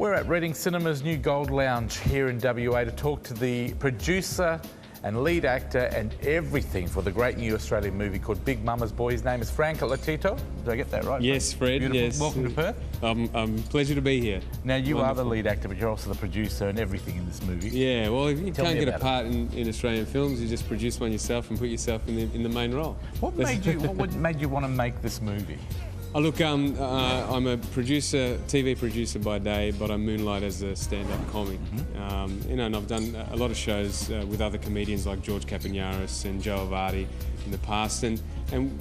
We're at Reading Cinema's new Gold Lounge here in WA to talk to the producer and lead actor and everything for the great new Australian movie called Big Mama's Boy. His name is Frank Lotito. Did I get that right? Yes, Fred. Beautiful. Yes. Welcome to Perth. Pleasure to be here. Now, you Wonderful. are the lead actor, but you're also the producer and everything in this movie. Yeah, well, you Tell can't me get a about part in Australian films. You just produce one yourself and put yourself in the main role. What made you want to make this movie? Oh, look, I'm a producer, TV producer by day, but I moonlight as a stand-up comic. You know, and I've done a lot of shows with other comedians like George Capignaris and Joe Avardi in the past, and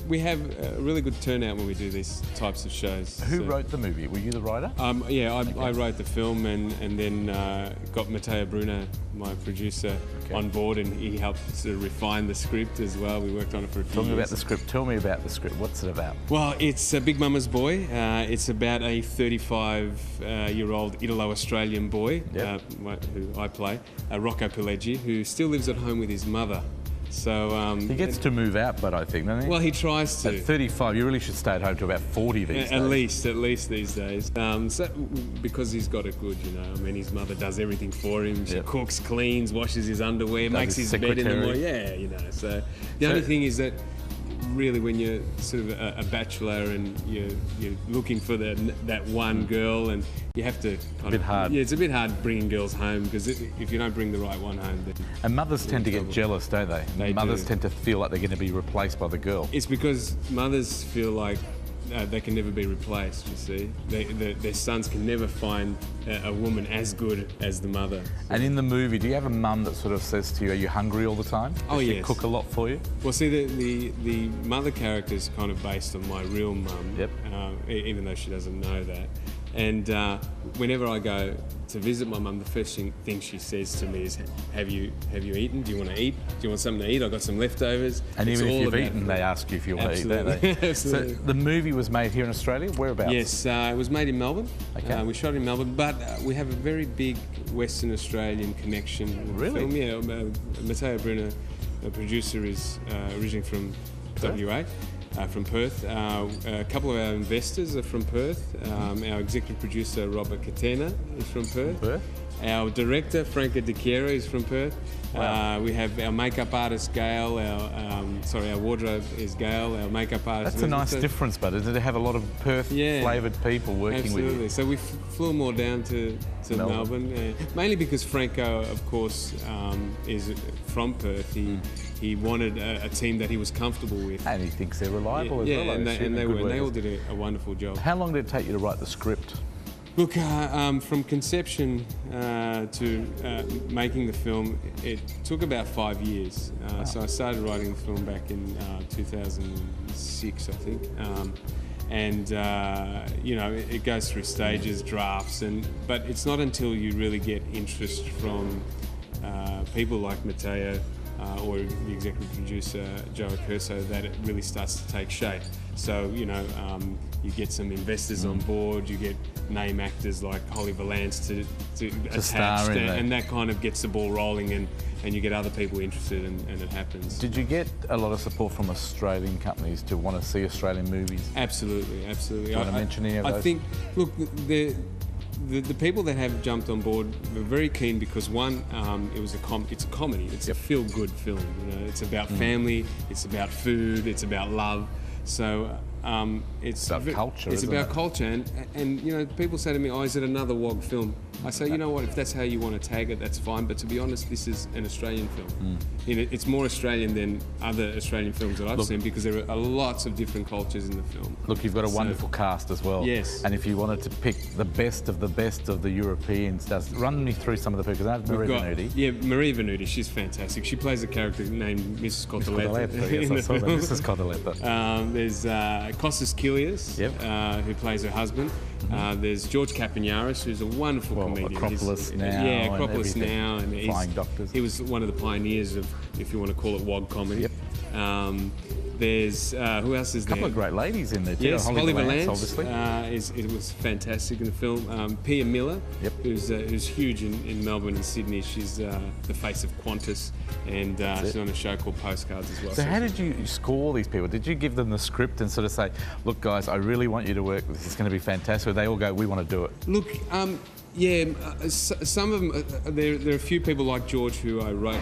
we have a really good turnout when we do these types of shows. Who wrote the movie? Were you the writer? Yeah, I wrote the film and then got Matteo Bruno, my producer, on board, and he helped sort of refine the script as well. We worked on it for a few years. Tell me about the script. Tell me about the script. What's it about? Well, it's Big Mama's Boy. It's about a 35-year-old Italo-Australian boy, who I play, Rocco Pileggi, who still lives at home with his mother. So he gets to move out, but I think, doesn't he? Well, he tries to. At 35, you really should stay at home to about 40 these days. At least these days. So, because he's got it good, you know. I mean, his mother does everything for him. She cooks, cleans, washes his underwear, makes his bed in the morning. Yeah, you know. So the only thing is that really when you're sort of a bachelor and you're looking for that one girl, and you have to kind of... hard. Yeah, it's a bit hard bringing girls home, because if you don't bring the right one home, then... And mothers tend to get jealous, don't they? Mothers tend to feel like they're going to be replaced by the girl. It's because mothers feel like they can never be replaced, you see. Their sons can never find a woman as good as the mother. And in the movie, do you have a mum that sort of says to you, are you hungry all the time? Oh, Does she yes. cook a lot for you? Well, see, the mother character is kind of based on my real mum, even though she doesn't know that. And whenever I go to visit my mum, the first thing she says to me is, have you eaten? Do you want to eat? Do you want something to eat? I've got some leftovers. And even if you've eaten, they ask you if you want to eat, don't they? Absolutely. So the movie was made here in Australia? Whereabouts? Yes, it was made in Melbourne. Okay. We shot in Melbourne, but we have a very big Western Australian connection with the film. Yeah, Matteo Bruno, the producer, is originally from WA. From Perth. A couple of our investors are from Perth. Our executive producer, Robert Catena, is from Perth. Our director, Frank Lotito, is from Perth. Wow. We have our makeup artist, Gail. Our wardrobe is Gail. Our makeup artist... That's a nice difference, but does it have a lot of Perth-flavoured people working with you? So we flew more down to Melbourne, mainly because Franco, of course, is from Perth. He wanted a team that he was comfortable with. And he thinks they're reliable as well. Yeah, and they all did a wonderful job. How long did it take you to write the script? Look, from conception to making the film, it took about 5 years. Wow. So I started writing the film back in 2006, I think. You know, it goes through stages, drafts, but it's not until you really get interest from people like Matteo or the executive producer, Joe Avardi, that it really starts to take shape. So, you know, you get some investors on board, you get name actors like Holly Valance to attach, and that kind of gets the ball rolling, and you get other people interested, and it happens. Did you get a lot of support from Australian companies to want to see Australian movies? Absolutely. Do you want to mention any of those? I think, look, the people that have jumped on board were very keen because, one, it's a comedy. It's a feel-good film. You know, it's about family, it's about food, it's about love. So it's about culture. It's about culture, and you know, people say to me, "Oh, is it another WOG film?" I say, you know what? If that's how you want to tag it, that's fine. But to be honest, this is an Australian film. You know, it's more Australian than other Australian films that I've seen, because there are lots of different cultures in the film. Look, you've got a wonderful cast as well. Yes. And if you wanted to pick the best of the Europeans, run me through some of the people. Marie Venuti. Yeah, Marie Venuti. She's fantastic. She plays a character named Mrs. Cotoletta. Yes, I saw that. Mrs. Cotoletta. There's Kostas Kilias, who plays her husband. There's George Capignaris, who's a wonderful comedian. Acropolis Now. Yeah, Acropolis Now. And Flying Doctors. He was one of the pioneers of, if you want to call it, WOG comedy. Yep. There's, who else is there? A couple of great ladies in there too. Yes, Holly Valance, obviously. It was fantastic in the film. Pia Miller, who's huge in Melbourne and Sydney. She's the face of Qantas, and she's on a show called Postcards as well. So how did you score these people? Did you give them the script and sort of say, look guys, I really want you to work with this, it's going to be fantastic? Or they all go, we want to do it? Look, Yeah, some of them. There are a few people like George who I wrote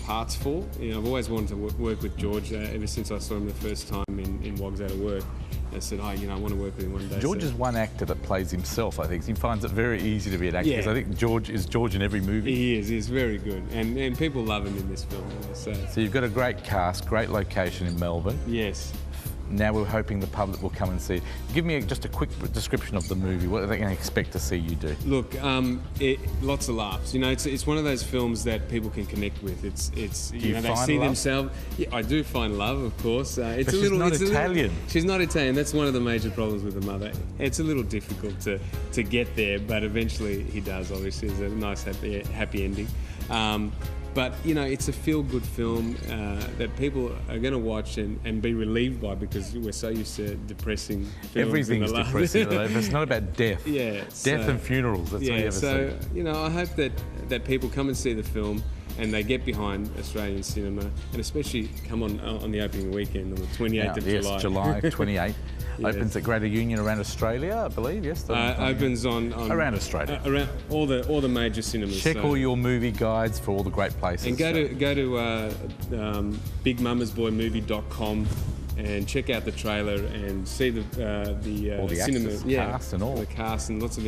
parts for. You know, I've always wanted to work with George ever since I saw him the first time in Wogs Out of Work. I said, I want to work with him one day. George is one actor that plays himself, I think. He finds it very easy to be an actor because I think George is George in every movie. He is. He's very good. And people love him in this film. So you've got a great cast, great location in Melbourne. Yes. Now we're hoping the public will come and see it. Give me just a quick description of the movie. What are they going to expect to see you do? Look, lots of laughs. You know, it's one of those films that people can connect with. It's you know, they see themselves. Yeah, I do find love, of course. It's but a little. She's not Italian. She's not Italian. That's one of the major problems with the mother. It's a little difficult to get there, but eventually he does. Obviously, it's a nice happy ending. But, you know, it's a feel-good film that people are going to watch and be relieved by because we're so used to depressing films. Everything's depressing. It's not about death. Yeah. Death and funerals, that's all you ever see. You know, I hope that people come and see the film and they get behind Australian cinema and especially come on the opening weekend on the 28th of July. Yes, July 28th. Yes. Opens at Greater Union around Australia, I believe, yes? Opens on around Australia. Around all the major cinemas. Check all your movie guides for all the great places. And go to bigmamasboymovie.com and check out the trailer and see the cinema cast and all. The cast and lots of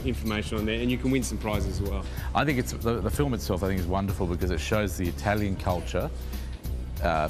information on there, and you can win some prizes as well. I think it's the film itself. I think is wonderful because it shows the Italian culture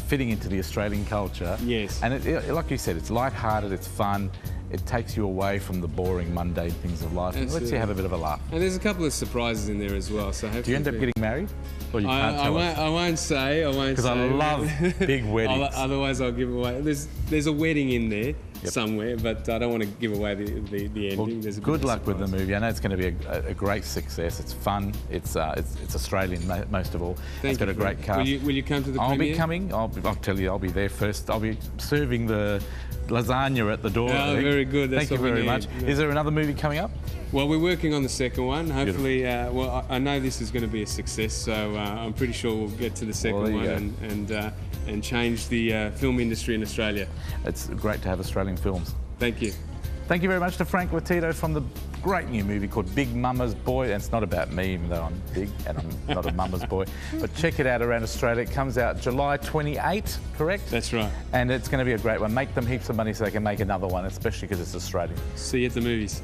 fitting into the Australian culture. Yes. And it, like you said, it's light-hearted, it's fun. It takes you away from the boring, mundane things of life. And lets you have a bit of a laugh. And there's a couple of surprises in there as well. So hopefully do you end up getting married? Or you can't tell us? I won't say. Because I love big weddings. Otherwise, I'll give away. There's a wedding in there somewhere, but I don't want to give away the ending. Well, good luck with the movie. I know it's going to be a great success. It's fun. It's Australian most of all. It's got a great cast. Will you come to the premiere? I'll be coming. I'll tell you. I'll be there first. I'll be serving the lasagna at the door. Oh, very good. That's Thank you very much. Yeah. Is there another movie coming up? Well, we're working on the second one. Hopefully, well, I know this is going to be a success, so I'm pretty sure we'll get to the second one and change the film industry in Australia. It's great to have Australian films. Thank you. Thank you very much to Frank Lotito from the great new movie called Big Mama's Boy. And it's not about me, even though I'm big and I'm not a mama's boy. But check it out around Australia. It comes out July 28, correct? That's right. And it's going to be a great one. Make them heaps of money so they can make another one, especially because it's Australian. See you at the movies.